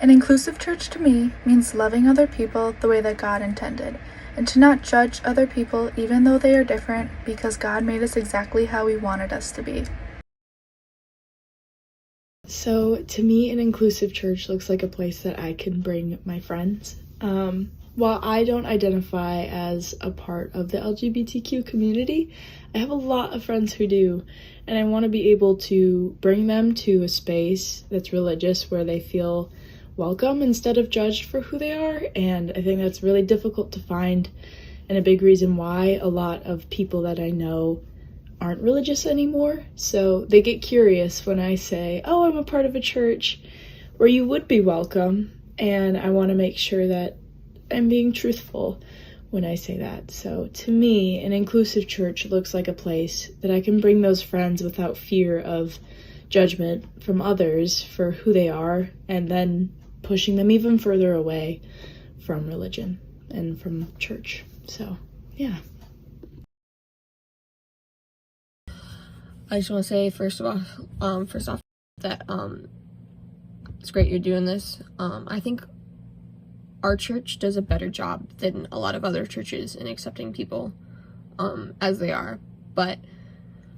An inclusive church to me means loving other people the way that God intended, and to not judge other people even though they are different because God made us exactly how He wanted us to be. So to me, an inclusive church looks like a place that I can bring my friends. While I don't identify as a part of the LGBTQ community, I have a lot of friends who do, and I want to be able to bring them to a space that's religious where they feel welcome instead of judged for who they are. And I think that's really difficult to find, and a big reason why a lot of people that I know aren't religious anymore. So they get curious when I say, oh, I'm a part of a church where you would be welcome, and I want to make sure that I'm being truthful when I say that. So to me, an inclusive church looks like a place that I can bring those friends without fear of judgment from others for who they are, and then pushing them even further away from religion and from church. So, yeah. I just want to say first off that it's great you're doing this. I think our church does a better job than a lot of other churches in accepting people as they are. But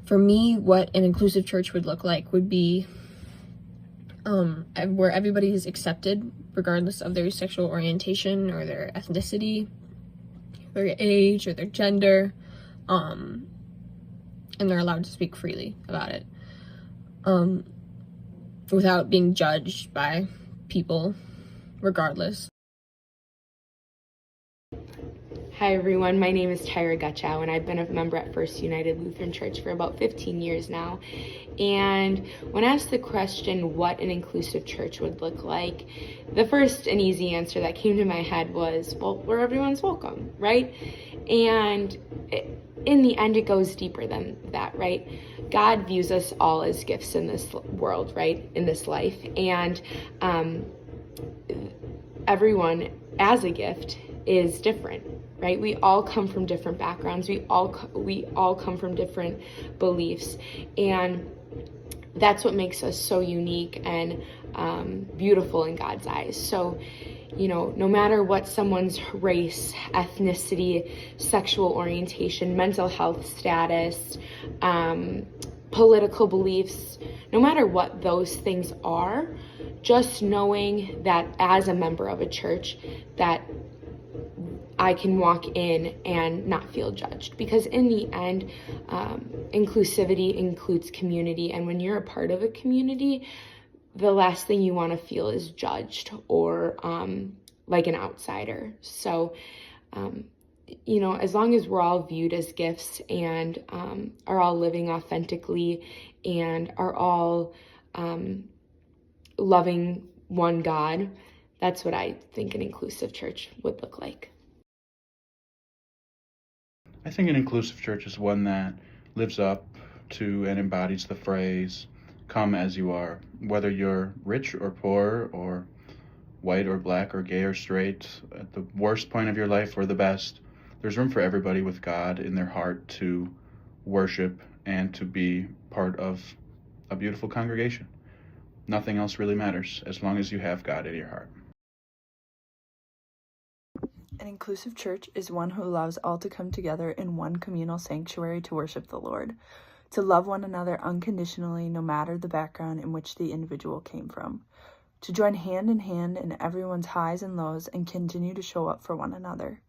for me, what an inclusive church would look like would be where everybody is accepted regardless of their sexual orientation or their ethnicity, their age or their gender, and they're allowed to speak freely about it without being judged by people regardless. Hi everyone, my name is Tyra Gutchow and I've been a member at First United Lutheran Church for about 15 years now. And when asked the question what an inclusive church would look like, the first and easy answer that came to my head was, well, where everyone's welcome, right? And in the end, it goes deeper than that, right? God views us all as gifts in this world, right? In this life. And everyone as a gift is different, right? We all come from different backgrounds. We all come from different beliefs, and that's what makes us so unique and beautiful in God's eyes. So, no matter what someone's race, ethnicity, sexual orientation, mental health status, political beliefs, no matter what those things are, just knowing that as a member of a church that I can walk in and not feel judged, because in the end, inclusivity includes community, and when you're a part of a community, the last thing you want to feel is judged or like an outsider. So, as long as we're all viewed as gifts and are all living authentically and are all loving one God, that's what I think an inclusive church would look like. I think an inclusive church is one that lives up to and embodies the phrase, come as you are, whether you're rich or poor or white or black or gay or straight, at the worst point of your life or the best. There's room for everybody with God in their heart to worship and to be part of a beautiful congregation. Nothing else really matters as long as you have God in your heart. An inclusive church is one who allows all to come together in one communal sanctuary to worship the Lord, to love one another unconditionally no matter the background in which the individual came from, to join hand in hand in everyone's highs and lows and continue to show up for one another.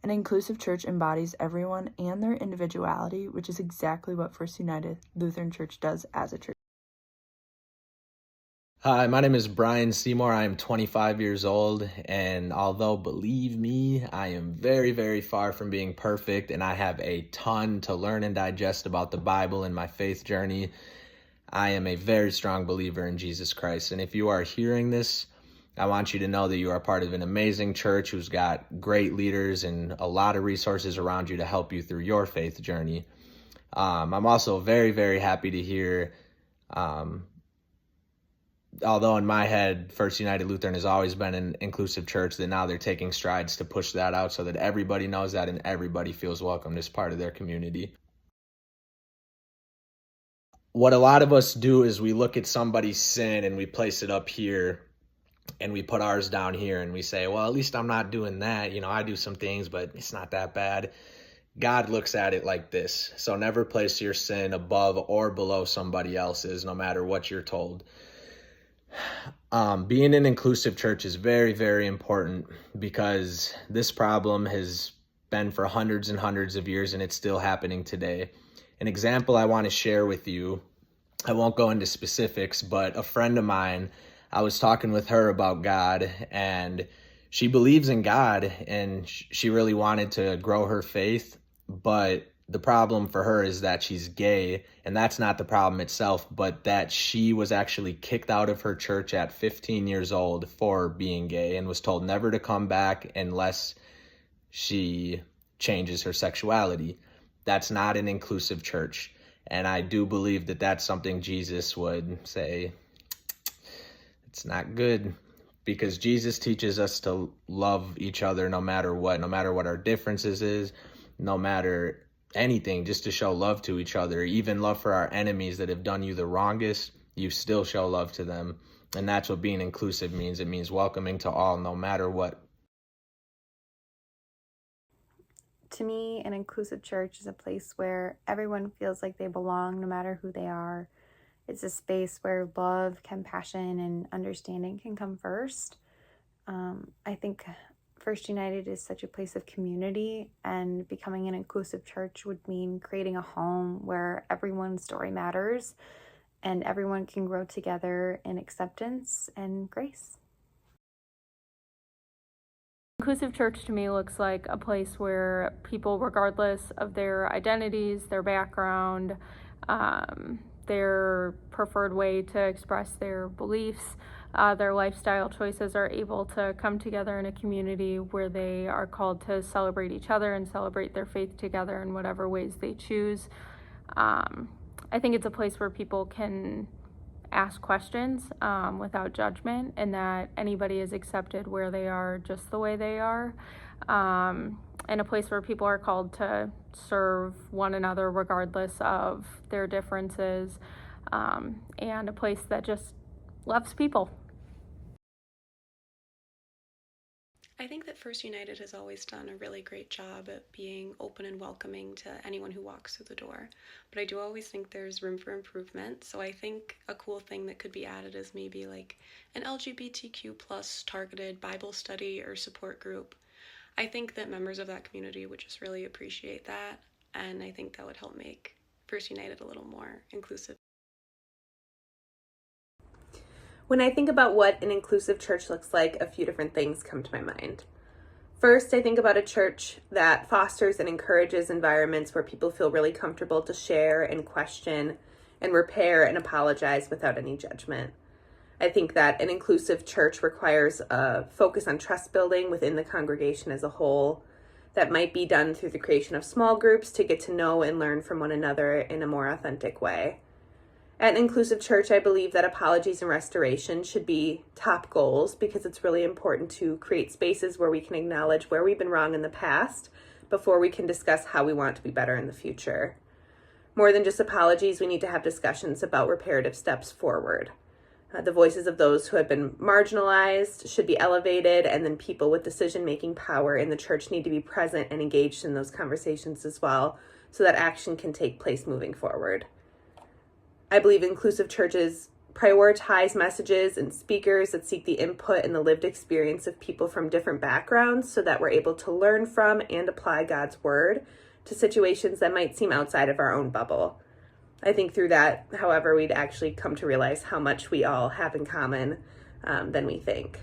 An inclusive church embodies everyone and their individuality, which is exactly what First United Lutheran Church does as a church. Hi, my name is Brian Seymour. I am 25 years old, and although, believe me, I am very, very far from being perfect, and I have a ton to learn and digest about the Bible and my faith journey, I am a very strong believer in Jesus Christ. And if you are hearing this, I want you to know that you are part of an amazing church who's got great leaders and a lot of resources around you to help you through your faith journey. I'm also very, very happy to hear although in my head, First United Lutheran has always been an inclusive church, that now they're taking strides to push that out so that everybody knows that and everybody feels welcomed as part of their community. What a lot of us do is we look at somebody's sin and we place it up here and we put ours down here and we say, well, at least I'm not doing that. You know, I do some things, but it's not that bad. God looks at it like this. So never place your sin above or below somebody else's, no matter what you're told. Being an inclusive church is very, very important because this problem has been for hundreds and hundreds of years and it's still happening today. An example I want to share with you, I won't go into specifics, but a friend of mine, I was talking with her about God, and she believes in God and she really wanted to grow her faith, but the problem for her is that she's gay, and that's not the problem itself, but that she was actually kicked out of her church at 15 years old for being gay and was told never to come back unless she changes her sexuality. That's not an inclusive church. And I do believe that that's something Jesus would say, it's not good, because Jesus teaches us to love each other no matter what our differences is, no matter anything, just to show love to each other, even love for our enemies that have done you the wrongest, you still show love to them. And that's what being inclusive means. It means welcoming to all, no matter what. To me, an inclusive church is a place where everyone feels like they belong, no matter who they are. It's a space where love, compassion, and understanding can come first. I think First United is such a place of community, and becoming an inclusive church would mean creating a home where everyone's story matters and everyone can grow together in acceptance and grace. Inclusive church to me looks like a place where people, regardless of their identities, their background, their preferred way to express their beliefs, their lifestyle choices, are able to come together in a community where they are called to celebrate each other and celebrate their faith together in whatever ways they choose. I think it's a place where people can ask questions without judgment, and that anybody is accepted where they are, just the way they are, and a place where people are called to serve one another regardless of their differences, and a place that just loves people. I think that First United has always done a really great job at being open and welcoming to anyone who walks through the door, but I do always think there's room for improvement. So I think a cool thing that could be added is maybe like an LGBTQ plus targeted Bible study or support group. I think that members of that community would just really appreciate that, and I think that would help make First United a little more inclusive. When I think about what an inclusive church looks like, a few different things come to my mind. First, I think about a church that fosters and encourages environments where people feel really comfortable to share and question and repair and apologize without any judgment. I think that an inclusive church requires a focus on trust building within the congregation as a whole. That might be done through the creation of small groups to get to know and learn from one another in a more authentic way. At an inclusive church, I believe that apologies and restoration should be top goals, because it's really important to create spaces where we can acknowledge where we've been wrong in the past before we can discuss how we want to be better in the future. More than just apologies, we need to have discussions about reparative steps forward. The voices of those who have been marginalized should be elevated, and then people with decision-making power in the church need to be present and engaged in those conversations as well, so that action can take place moving forward. I believe inclusive churches prioritize messages and speakers that seek the input and the lived experience of people from different backgrounds, so that we're able to learn from and apply God's word to situations that might seem outside of our own bubble. I think through that, however, we'd actually come to realize how much we all have in common than we think.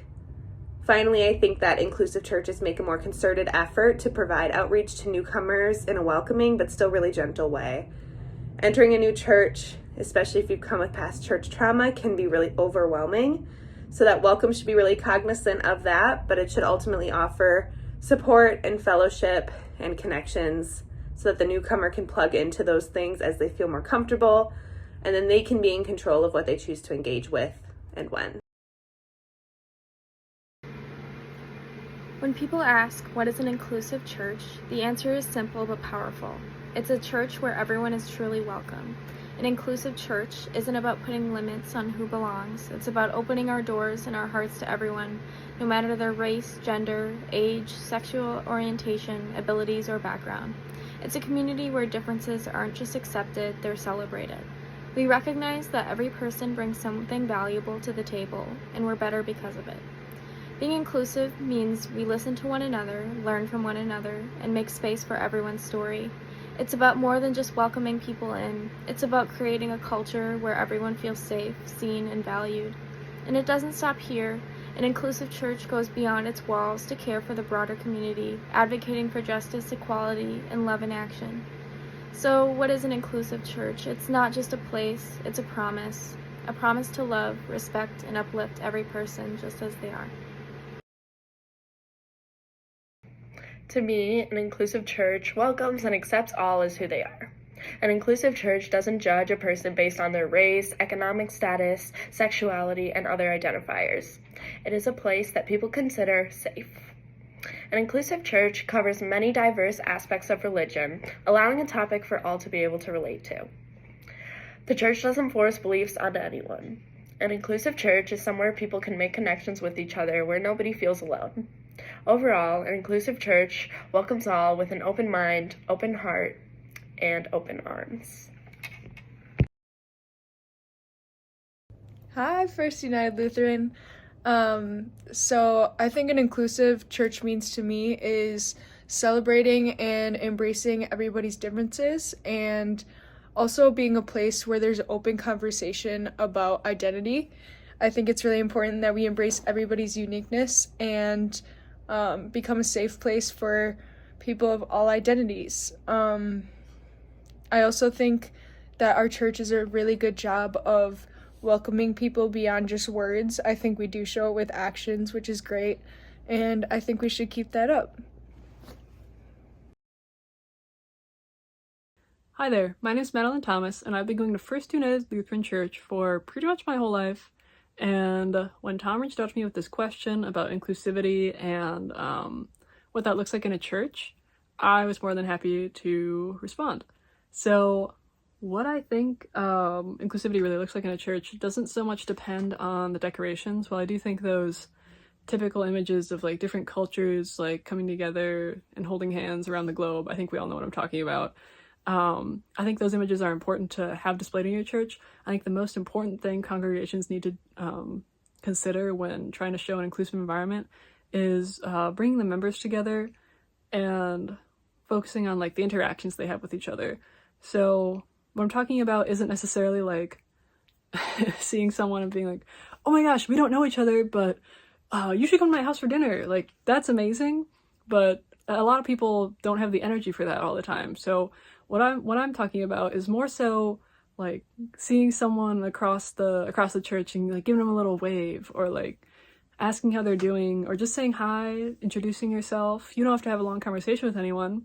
Finally, I think that inclusive churches make a more concerted effort to provide outreach to newcomers in a welcoming but still really gentle way. Entering a new church, especially if you've come with past church trauma, can be really overwhelming. So that welcome should be really cognizant of that, but it should ultimately offer support and fellowship and connections so that the newcomer can plug into those things as they feel more comfortable, and then they can be in control of what they choose to engage with and when. When people ask, what is an inclusive church? The answer is simple but powerful. It's a church where everyone is truly welcome. an inclusive church isn't about putting limits on who belongs. It's about opening our doors and our hearts to everyone, no matter their race, gender, age, sexual orientation, abilities, or background. It's a community where differences aren't just accepted, they're celebrated. We recognize that every person brings something valuable to the table, and we're better because of it. Being inclusive means we listen to one another, learn from one another, and make space for everyone's story. It's about more than just welcoming people in. It's about creating a culture where everyone feels safe, seen, and valued. And it doesn't stop here. An inclusive church goes beyond its walls to care for the broader community, advocating for justice, equality, and love in action. So what is an inclusive church? It's not just a place, it's a promise to love, respect, and uplift every person just as they are. To me, an inclusive church welcomes and accepts all as who they are. An inclusive church doesn't judge a person based on their race, economic status, sexuality, and other identifiers. It is a place that people consider safe. An inclusive church covers many diverse aspects of religion, allowing a topic for all to be able to relate to. The church doesn't force beliefs onto anyone. An inclusive church is somewhere people can make connections with each other where nobody feels alone. Overall, an inclusive church welcomes all with an open mind, open heart, and open arms. Hi, First United Lutheran. So I think an inclusive church means to me is celebrating and embracing everybody's differences, and also being a place where there's open conversation about identity. I think it's really important that we embrace everybody's uniqueness and become a safe place for people of all identities. I also think that our church does a really good job of welcoming people beyond just words. I think we do show it with actions, which is great, and I think we should keep that up. Hi there, my name is Madeline Thomas, and I've been going to First United Lutheran Church for pretty much my whole life. And when Tom reached out to me with this question about inclusivity and what that looks like in a church, I was more than happy to respond. So what I think inclusivity really looks like in a church doesn't so much depend on the decorations. While I do think those typical images of like different cultures like coming together and holding hands around the globe, I think we all know what I'm talking about. I think those images are important to have displayed in your church. I think the most important thing congregations need to consider when trying to show an inclusive environment is bringing the members together and focusing on like the interactions they have with each other. So what I'm talking about isn't necessarily like seeing someone and being like, oh my gosh, we don't know each other, but you should come to my house for dinner. Like, that's amazing, but a lot of people don't have the energy for that all the time. So what I'm talking about is more so like seeing someone across the church and like giving them a little wave, or like asking how they're doing, or just saying hi, introducing yourself. You don't have to have a long conversation with anyone,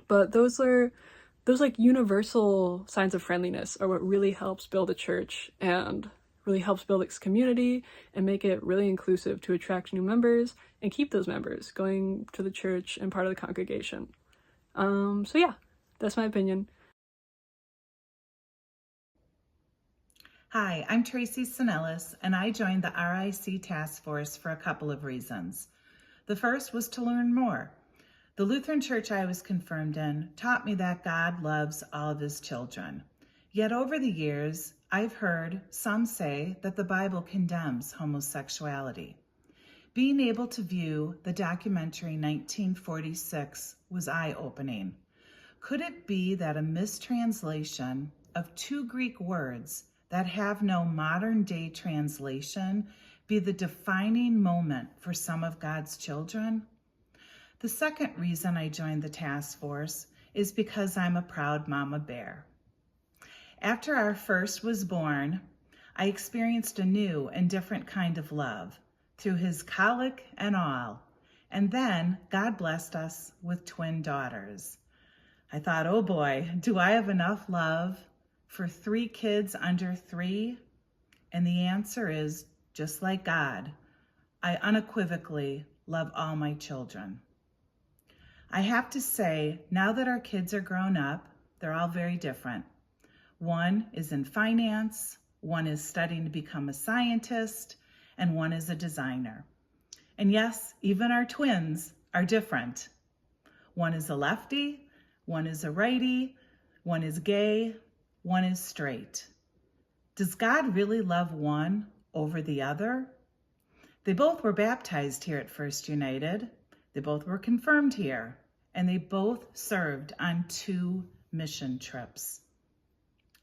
but those like universal signs of friendliness are what really helps build a church and really helps build its community and make it really inclusive to attract new members and keep those members going to the church and part of the congregation. So yeah, that's my opinion. Hi, I'm Tracy Sinellis, and I joined the RIC task force for a couple of reasons. The first was to learn more. The Lutheran church I was confirmed in taught me that God loves all of his children. Yet over the years, I've heard some say that the Bible condemns homosexuality. Being able to view the documentary 1946 was eye-opening. Could it be that a mistranslation of two Greek words that have no modern-day translation be the defining moment for some of God's children? The second reason I joined the task force is because I'm a proud mama bear. After our first was born, I experienced a new and different kind of love through his colic and all, and then God blessed us with twin daughters. I thought, oh boy, do I have enough love for 3 kids under 3? And the answer is, just like God, I unequivocally love all my children. I have to say, now that our kids are grown up, they're all very different. One is in finance, one is studying to become a scientist, and one is a designer. And yes, even our twins are different. One is a lefty, one is a righty, one is gay, one is straight. Does God really love one over the other? They both were baptized here at First United. They both were confirmed here, and they both served on 2 mission trips.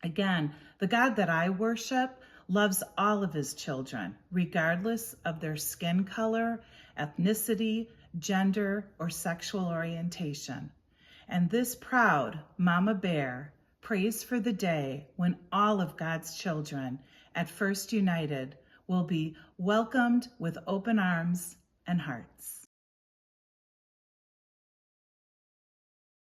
Again, the God that I worship loves all of his children, regardless of their skin color, ethnicity, gender, or sexual orientation. And this proud Mama Bear prays for the day when all of God's children at First United will be welcomed with open arms and hearts.